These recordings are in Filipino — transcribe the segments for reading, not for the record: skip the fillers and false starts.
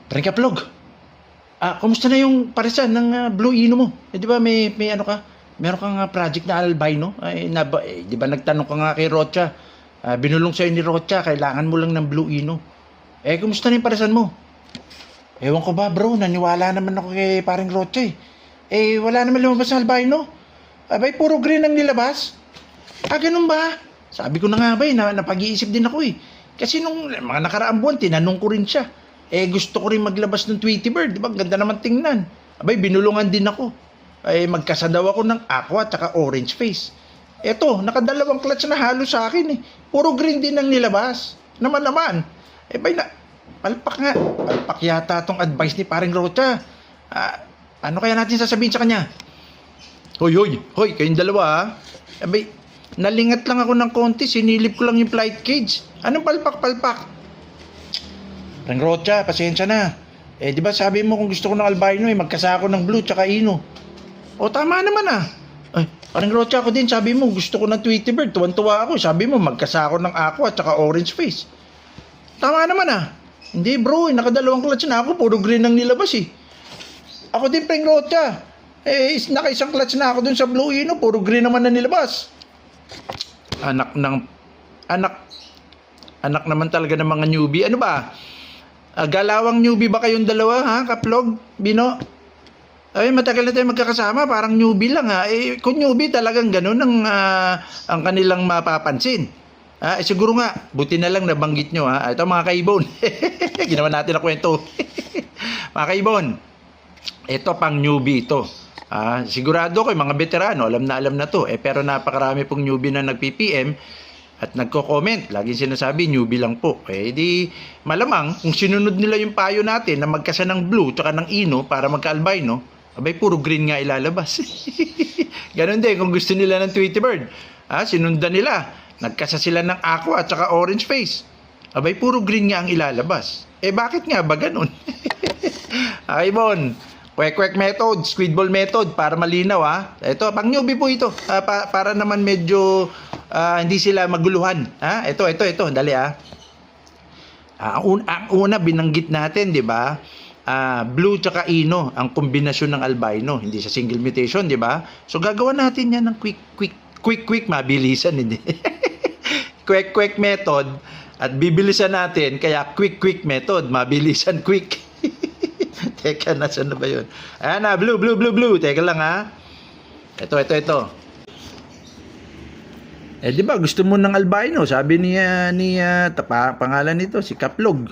Kaplog, kumusta na yung parisan ng Blue Ino mo? Di ba may ano ka? Meron kang project na albino? Di ba nagtanong ka nga kay Rocha? Binulong sa'yo ni Rocha, kailangan mo lang ng Blue Ino. Kumusta na yung parisan mo? Ewan ko ba bro, naniwala naman ako kay paring Rocha eh. Wala naman lumabas na albino. Abay, puro green ang nilabas. Ganun ba? Sabi ko na nga ba napag-iisip din ako eh. Kasi nung mga nakaraang buwan, tinanong ko rin siya. Gusto ko rin maglabas ng Tweety Bird, di ba? Ganda naman tingnan. Abay, binulungan din ako. Magkasa daw ako ng aqua at saka orange face. Eto, nakadalawang clutch na halo sa akin eh. Puro green din ang nilabas. Naman. Palpak nga. Palpak yata tong advice ni paring Rocha. Ano kaya natin sasabihin sa kanya? Hoy, kayong dalawa ha. Abay, nalingat lang ako ng konti, sinilip ko lang yung flight cage. Anong palpak? Parang Rocha, pasensya na. Di ba sabi mo kung gusto ko ng albino magkasako ng blue tsaka ino. Tama naman parang Rocha ako din, sabi mo gusto ko ng Tweety Bird, tuwan-tuwa ako. Sabi mo magkasako ng aqua tsaka orange face. Tama naman Hindi bro, nakadalawang clutch na ako, puro green ang nilabas eh. Ako din parang Rocha. Nakaisang clutch na ako dun sa blue ino, puro green naman na nilabas. Anak naman talaga ng mga newbie. Ano ba? Galawang newbie ba kayong dalawa, ha? Kaplog, Bino? Matagal na tayo magkakasama, parang newbie lang, ha? Kung newbie talagang ganun ang kanilang mapapansin. Siguro nga, buti na lang nabanggit nyo, ha? Ito mga kaibon. Ginawa natin na kwento. Mga kaibon, ito pang newbie ito. Sigurado ko, mga veterano, alam na to. Pero napakarami pong newbie na nag-PPM at nagko-comment. Laging sinasabi, newbie lang po. Di malamang, kung sinunod nila yung payo natin na magkasa ng blue tsaka ng ino para magka-albino, abay, puro green nga ilalabas. Ganon din, kung gusto nila ng Tweety Bird. Sinundan nila. Nagkasa sila ng aqua at saka orange face. Abay, puro green nga ang ilalabas. Bakit nga ba ganon? Bon, Kwek method, squidball method, para malinaw Ito, pang newbie po ito. Para naman medyo hindi sila maguluhan. Ito, dali Ang una binanggit natin, di ba? Blue tsaka ino, ang kombinasyon ng albino, hindi sa single mutation, di ba? So gagawa natin yan ng quick, mabilisan, hindi. Kwek method at bibilisan natin, kaya quick method, mabilisan, quick. Teka, nasan na ba yun? Ayan blue. Teka lang Ito. Di ba gusto mo ng albino? Sabi niya pangalan nito, si Kaplog.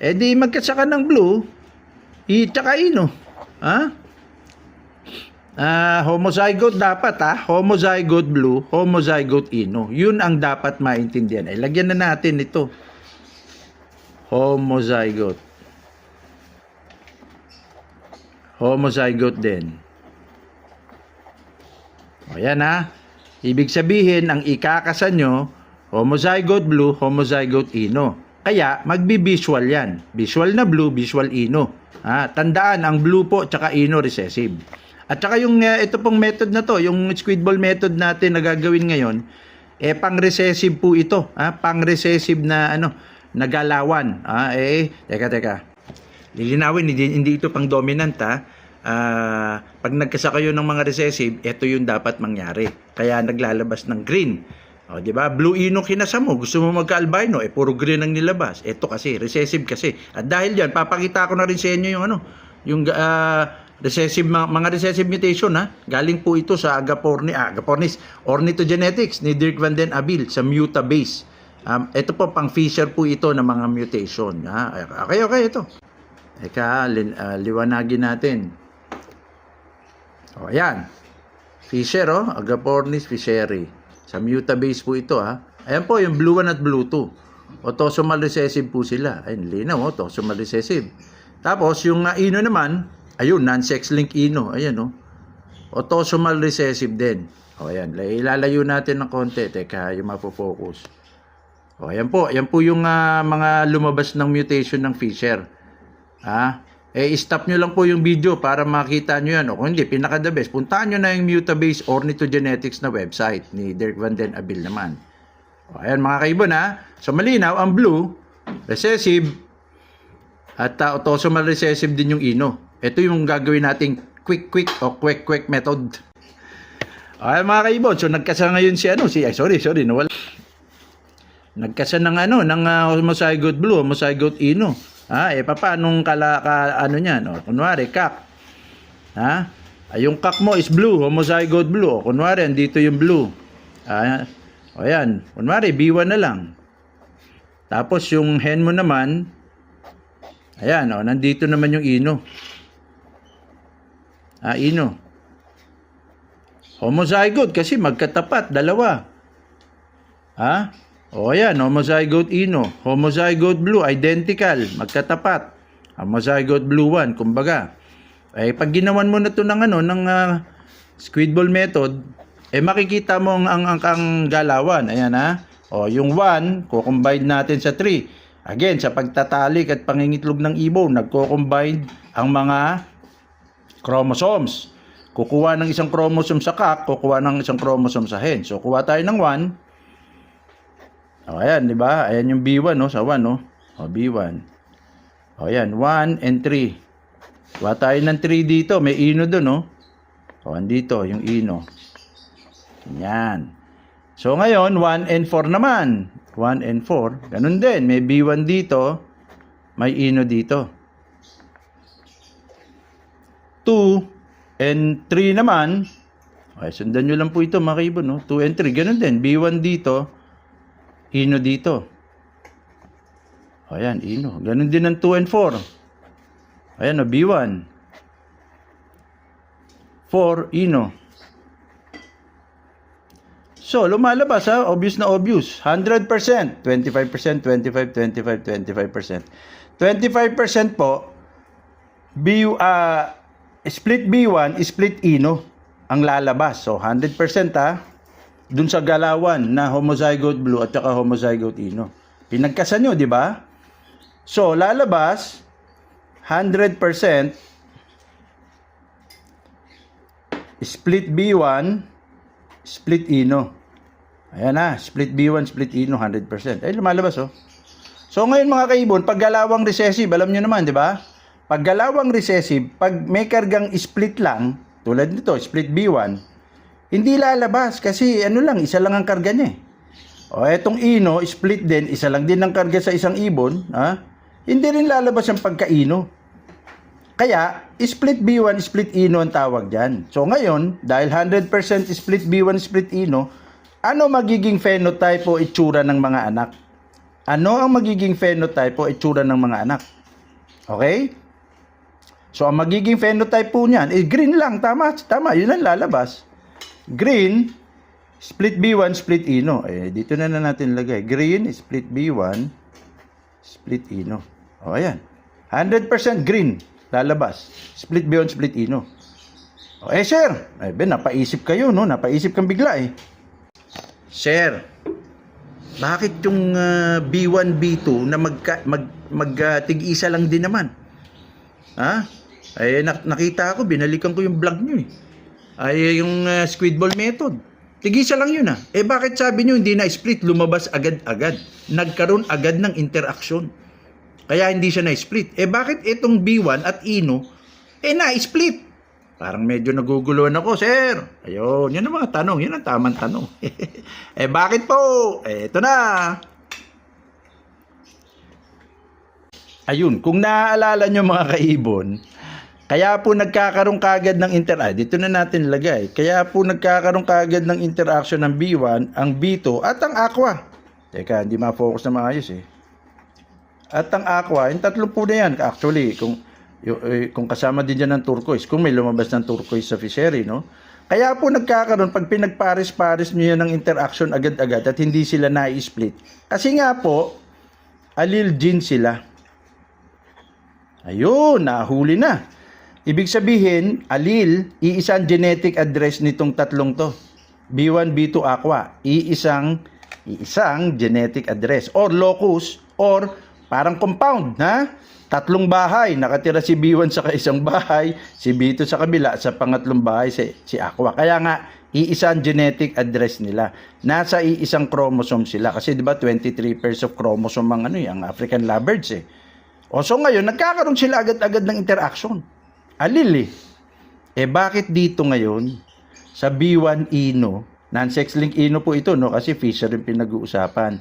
Di magkasaka ng blue, tsaka ino. Homozygote dapat Homozygote blue, homozygote ino. Yun ang dapat maintindihan. Lagyan na natin ito. Homozygote din. Ayan Ibig sabihin, ang ikakasa nyo, homozygote blue, homozygote ino. Kaya, magbi-visual yan. Visual na blue, visual ino. Tandaan, ang blue po, tsaka ino recessive. At tsaka yung, ito pong method na to, yung squidball method natin na gagawin ngayon, pang-recessive po ito. Pang-recessive na, nagalawan. Teka. Lilinawin, hindi ito pang dominant pag nagkasa kayo ng mga recessive, ito yung dapat mangyari. Kaya naglalabas ng green. Di ba? Blue ino kinasa mo, gusto mo magka-albino, puro green ang nilabas. Ito kasi, recessive kasi. At dahil diyan, papakita ko na rin sa inyo yung recessive, mga recessive mutation Galing po ito sa Agapornis Ornithogenetics ni Dirk Van den Abil sa Mutabase. Ito po pang Fisher po ito ng mga mutation. Okay, ito. Teka, liwanagin natin. Ayan. Fisher, Agapornis fisheri. Sa Mutabase po ito, Ayan po, yung blue 1 at blue 2. Autosomal recessive po sila. Ayun, linaw, autosomal recessive. Tapos, yung ino naman, ayun, non-sex link ino. Ayan, autosomal recessive din. Ayan, ilalayo natin ng konti. Teka, yung mapofocus. Ayan po yung mga lumabas ng mutation ng Fisher. Stop nyo lang po yung video para makita nyo yan. Kung hindi, pinaka-the best, puntaan nyo na yung Mutabase Ornithogenetics na website ni Dirk Van den Abil naman. Ayan mga kaibon So malinaw, ang blue, recessive, At autosomal recessive din yung ino. Ito yung gagawin nating quick o quick method. Okay mga kaibon, so nagkasa ngayon sorry, nawala. Nagkasa ng homozygote blue, homozygote ino. Paanong ano niyan? Kunwari, kak. Yung kak mo is blue, homozygote blue. Kunwari, andito yung blue. Ayan. Kunwari, B1 na lang. Tapos, yung hen mo naman, ayan, nandito naman yung ino. Ino. Homozygote kasi magkatapat, dalawa. Ayan, homozygote ino. Homozygote blue, identical, magkatapat. Homozygote blue 1, kumbaga. Pag ginawan mo na ito ng squid ball method, makikita mo ang galawan. Ayan yung 1, kukombine natin sa 3. Again, sa pagtatalik at pangingitlog ng ibon, nagko-combine ang mga chromosomes. Kukuha ng isang chromosome sa kak, kukuha ng isang chromosome sa hen. So, kuha tayo ng 1. Ayan, di ba? Ayan yung B1, sa 1, B1. Ayan, 1 and 3. Kuha tayo ng 3 dito. May ino doon, andito, yung ino. Yan. So, ngayon, 1 and 4 naman. 1 and 4. Ganun din. May B1 dito. May ino dito. 2 and 3 naman. Sundan nyo lang po ito, mga kaibon, 2 and 3. Ganun din. B1 dito. Ino dito. Ayan, ino. Ganun din ang 2 and 4. Ayan, B1. 4, ino. So, lumalabas obvious na obvious. 100%, 25%, 25, 25, 25%. 25% po, split B1, split ino ang lalabas. So, 100% dun sa galawan na homozygote blue at saka homozygote ino. Pinagkasan nyo, di ba? So, lalabas 100% split B1, split ino. Ayan split B1, split ino, 100%. Lumalabas, So, ngayon mga kaibon, pag galawang recessive, alam nyo naman, di ba? Pag galawang recessive, pag may kargang split lang, tulad nito, split B1, hindi lalabas kasi isa lang ang karga niya. Etong ino, split din, isa lang din ang karga sa isang ibon, hindi rin lalabas ang pagkaino. Kaya, split B1, split ino ang tawag dyan. So ngayon, dahil 100% split B1, split ino, ano magiging phenotype o itsura ng mga anak? Ano ang magiging phenotype o itsura ng mga anak? Okay? So, ang magiging phenotype po niyan, green lang. Tama, yun ang lalabas. Green, split B1, split ino. Dito na natin lagay. Green, split B1, split ino. Ayan. 100% green, lalabas. Split B1, split ino. Sir, napaisip kayo, Napaisip kang bigla, Sir, bakit yung B1, B2 na tig-isa lang din naman? Nakita ko, binalikan ko yung vlog nyo yung squid ball method. Tig-isa lang yun bakit sabi nyo hindi na split, lumabas agad-agad? Nagkaroon agad ng interaction. Kaya hindi siya na-split. Bakit itong B1 at ino, na-split? Parang medyo naguguluhan ako, sir. Ayun, yun ang mga tanong. Yun ang tamang tanong. Bakit po? Ito na. Ayun, kung naaalala nyo mga kaibon, kaya po nagkakaroon kagad ng dito na natin lagay. Kaya po nagkakaroon kagad ng interaction ng B1, ang B2, at ang aqua. Teka, hindi ma-focus na maayos At ang aqua, yung tatlo po na yan. Actually, kung kasama din dyan ng turquoise, kung may lumabas ng turquoise sa fishery, Kaya po nagkakaroon, pag pinagpares-pares nyo yan ng interaction agad-agad at hindi sila na-split. Kasi nga po, allele gene sila. Ayun, nahuli na. Ibig sabihin, allele, iisang genetic address nitong tatlong to. B1, B2, aqua. Iisang genetic address or locus or parang compound, Tatlong bahay, nakatira si B1 sa isang bahay, si B2 sa kabila, sa pangatlong bahay si aqua. Kaya nga, iisang genetic address nila. Nasa iisang chromosome sila. Kasi 'di ba 23 pairs of chromosome ang ang African lovebirds O so ngayon, nagkakaroon sila agad-agad ng interaction. Alil eh. Bakit dito ngayon, sa B1 Ino, non-sex-linked Ino po ito, no? Kasi fisher yung pinag-uusapan.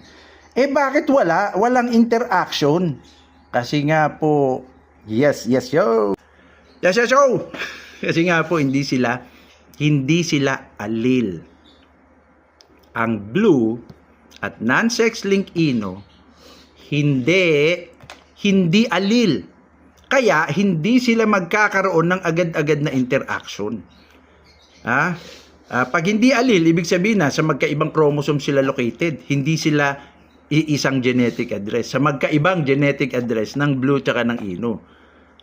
Bakit walang interaction? Kasi nga po, yes, yo. Kasi nga po, hindi sila alil. Ang blue at non-sex-linked Ino, hindi alil. Kaya, hindi sila magkakaroon ng agad-agad na interaction. Pag hindi alil, ibig sabihin na sa magkaibang chromosome sila located. Hindi sila isang genetic address. Sa magkaibang genetic address ng blue tsaka ng Ino.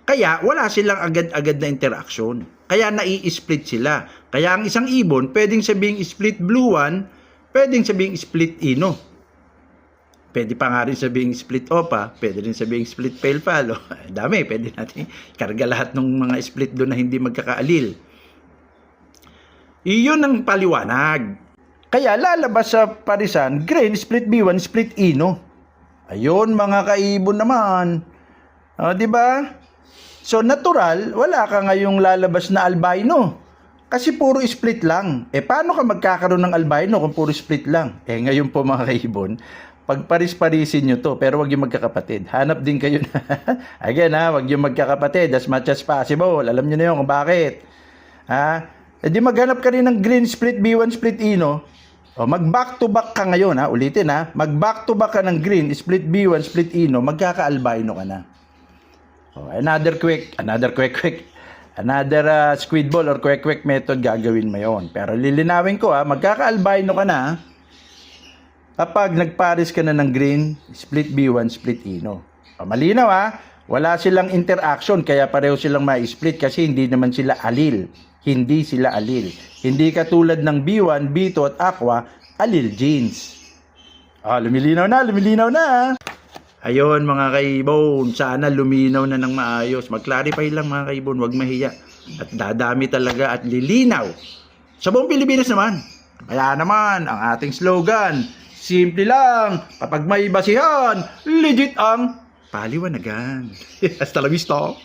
Kaya, wala silang agad-agad na interaction. Kaya, nai-split sila. Kaya, ang isang ibon, pwedeng sabing split blue 1, pwedeng sabing split Ino. Pwede pa nga rin sabing split opa, pwede rin sabing split pale palo. Dami, pwede natin karga lahat ng mga split doon na hindi magkakaalil. Iyon ang paliwanag. Kaya lalabas sa parisan, green, split B1, split Ino. Ayun mga kaibon naman. Di ba? So natural, wala ka ngayong lalabas na albino. Kasi puro split lang. Paano ka magkakaroon ng albino kung puro split lang? Ngayon po mga kaibon, pagparis-parisin nyo to, pero wag yung magkakapatid. Hanap din kayo na, again wag yung magkakapatid as much as possible. Alam nyo na yun kung bakit. Di maghanap ka rin ng green split B1 split Ino. Mag back to back ka ngayon ulitin mag back to back ka ng green split B1 split Ino, magkaka-albino ka na. Another squid ball or quick method gagawin mo yon. Pero lilinawin ko magkaka-albino ka na kapag nagpares ka na ng green, split B1, split Ino. Malinaw wala silang interaction kaya pareho silang ma-split kasi hindi naman sila alil. Hindi sila alil. Hindi katulad ng B1, B2 at Aqua, alil genes. Lumilinaw na. Ayun mga kaibon, sana luminaw na ng maayos. Mag-clarify lang mga kaibon, wag mahiya. At dadami talaga at lilinaw. Sa buong Pilipinas naman. Kaya naman, ang ating slogan, simple lang, kapag may basihan, legit ang paliwanagan. Hasta la vista.